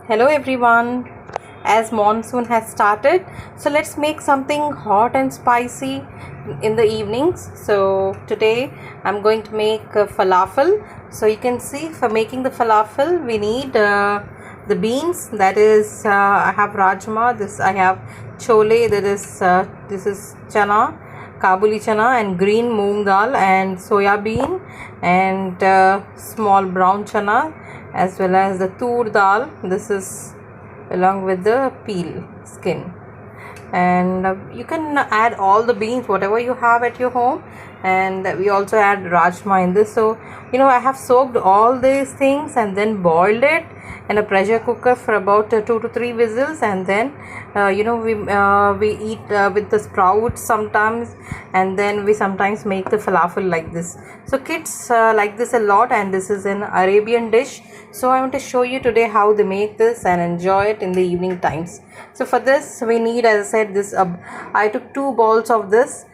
Hello everyone. As monsoon has started, so let's make something hot and spicy in the evenings. So today I'm going to make falafel. So you can see, for making the falafel we need the beans. That is, I have rajma. This I have chole. That is, this is chana, kabuli chana, and green moong dal, and soya bean, and small brown chana, as well as the tur dal. This is along with the peel skin. And you can add all the beans whatever you have at your home, and we also add rajma in this. So I have soaked all these things and then boiled it in a pressure cooker for about 2 to 3 whistles, and then we eat with the sprouts sometimes, and then we sometimes make the falafel like this. So kids like this a lot, and this is an Arabian dish. So I want to show you today how they make this and enjoy it in the evening times. So for this we need, as I said, this I took 2 balls of this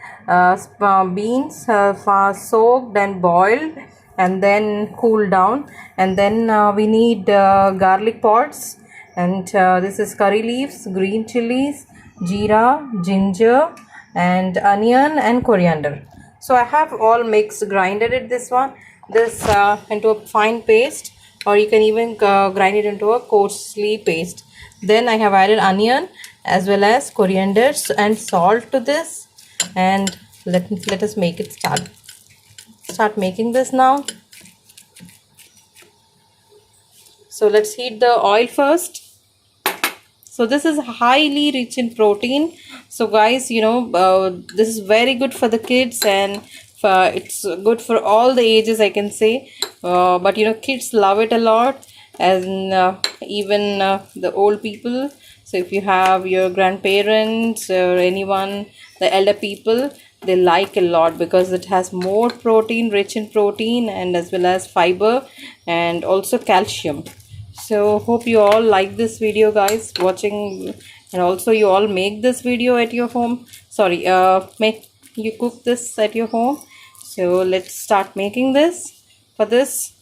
beans, soaked and boiled and then cooled down, and then we need garlic pods, and this is curry leaves, green chilies, jeera, ginger, and onion and coriander. So I have all mixed, grinded it, this into a fine paste, or you can even grind it into a coarsely paste. Then I have added onion as well as coriander and salt to this, and let us make it start making this now. So let's heat the oil first. So this is highly rich in protein. So guys, this is very good for the kids, and it's good for all the ages, I can say. But kids love it a lot, and even the old people. So if you have your grandparents or anyone, the elder people, they like a lot because it has more protein, rich in protein, and as well as fiber and also calcium. So hope you all like this video, guys, watching, and also you all make this video at your home. Sorry, make you cook this at your home. So let's start making this. For this,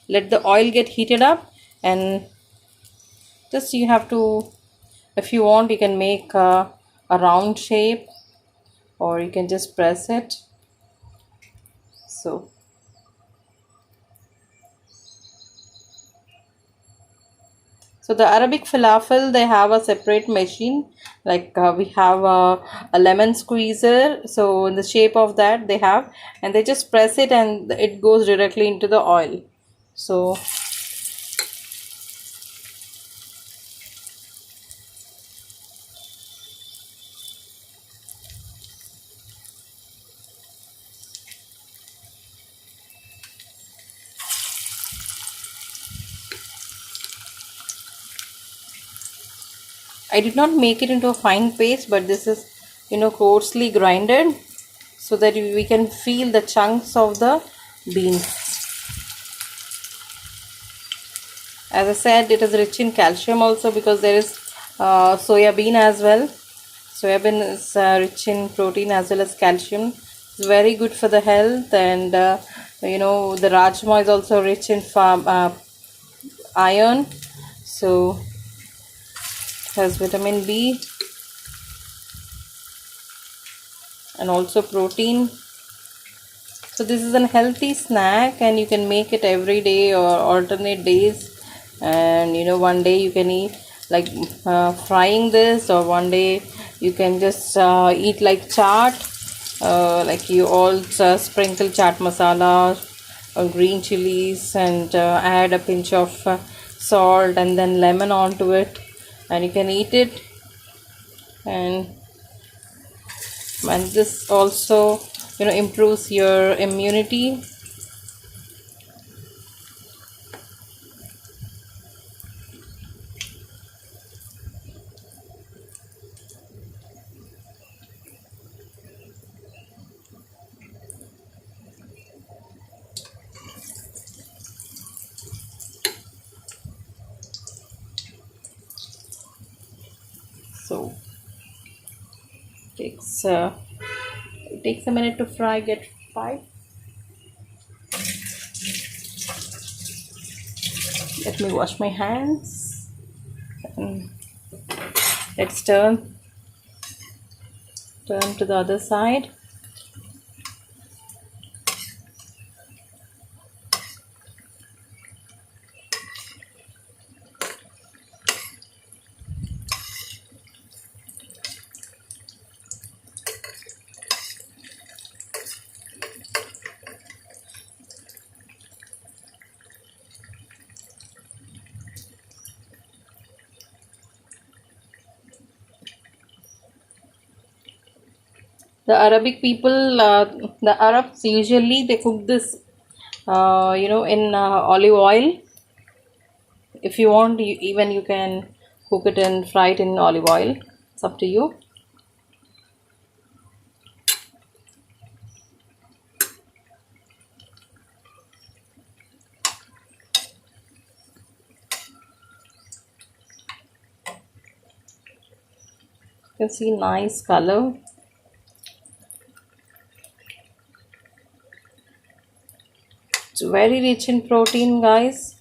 let the oil get heated up, and just you have to, if you want, you can make a round shape, or you can just press it. So the Arabic falafel, they have a separate machine, like we have a lemon squeezer. So in the shape of that they have, and they just press it and it goes directly into the oil. So I did not make it into a fine paste, but this is coarsely grinded, so that we can feel the chunks of the beans. As I said, it is rich in calcium also, because there is soya bean as well. Soya bean is rich in protein as well as calcium. It's very good for the health, and the rajma is also rich in iron. So it has vitamin B and also protein. So this is a healthy snack, and you can make it every day or alternate days. And one day you can eat like frying this, or one day you can just eat like chaat, like you all sprinkle chaat masala or green chilies, and add a pinch of salt and then lemon onto it, and you can eat it. And this also improves your immunity. So it takes a minute to get fried. Let me wash my hands. Let's turn to the other side. The Arabic people, the Arabs usually they cook this, in olive oil. If you want, even you can cook it and fry it in olive oil. It's up to you. You can see nice color. It's very rich in protein, guys.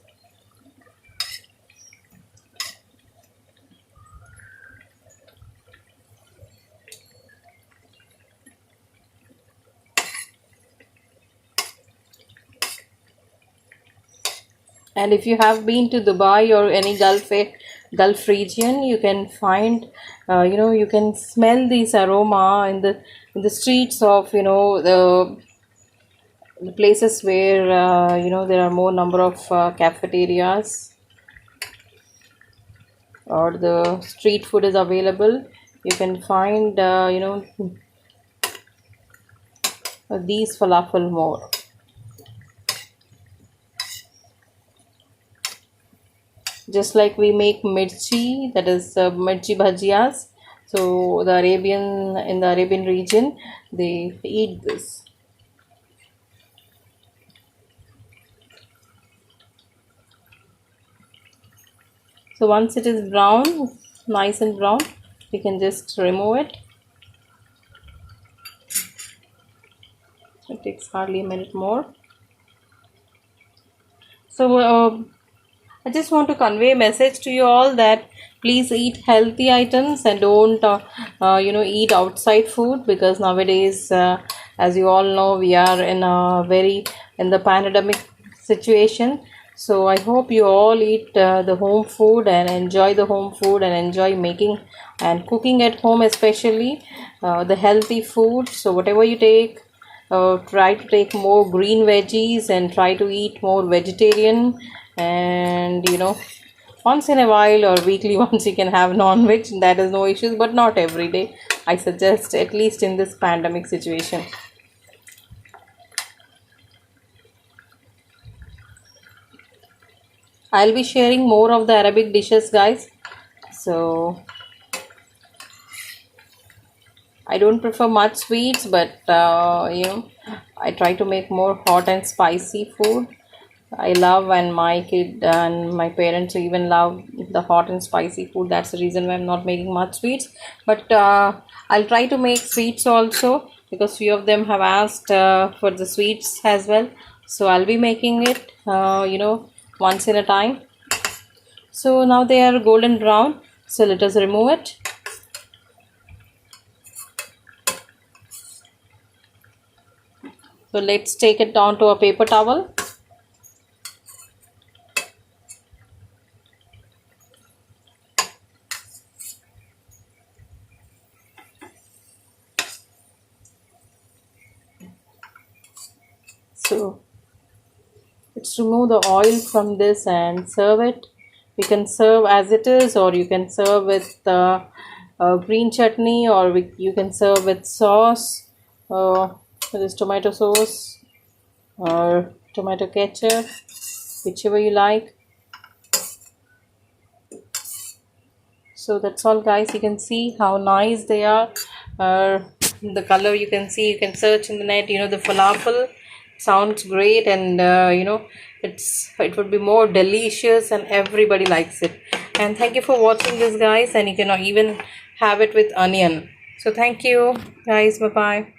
And if you have been to Dubai or any Gulf region, you can find, you can smell this aroma in the streets of, the places where, there are more number of cafeterias or the street food is available. You can find, these falafel more. Just like we make mirchi, that is mirchi bhajiyas. So in the Arabian region, they eat this. So once it is brown, nice and brown, we can just remove it. It takes hardly a minute more. So I just want to convey a message to you all that please eat healthy items and don't eat outside food, because nowadays, as you all know, we are in the pandemic situation. So I hope you all eat the home food and enjoy the home food and enjoy making and cooking at home, especially the healthy food. So whatever you take, try to take more green veggies and try to eat more vegetarian. And once in a while or weekly once you can have non-veg, that is no issues, but not every day, I suggest, at least in this pandemic situation. I'll be sharing more of the Arabic dishes, guys. So I don't prefer much sweets, but I try to make more hot and spicy food. I love, and my kid and my parents even love the hot and spicy food. That's the reason why I'm not making much sweets. But I'll try to make sweets also, because few of them have asked for the sweets as well. So I'll be making it, once in a time. So now they are golden brown. So let us remove it. So let's take it down to a paper towel. So let's remove the oil from this and serve it. We can serve as it is, or you can serve with green chutney, or you can serve with sauce, this tomato sauce or tomato ketchup, whichever you like. So that's all, guys. You can see how nice they are. The color you can see, you can search in the net. The falafel sounds great, and it would be more delicious, and everybody likes it. And thank you for watching this, guys. And you can even have it with onion. So thank you, guys. Bye bye.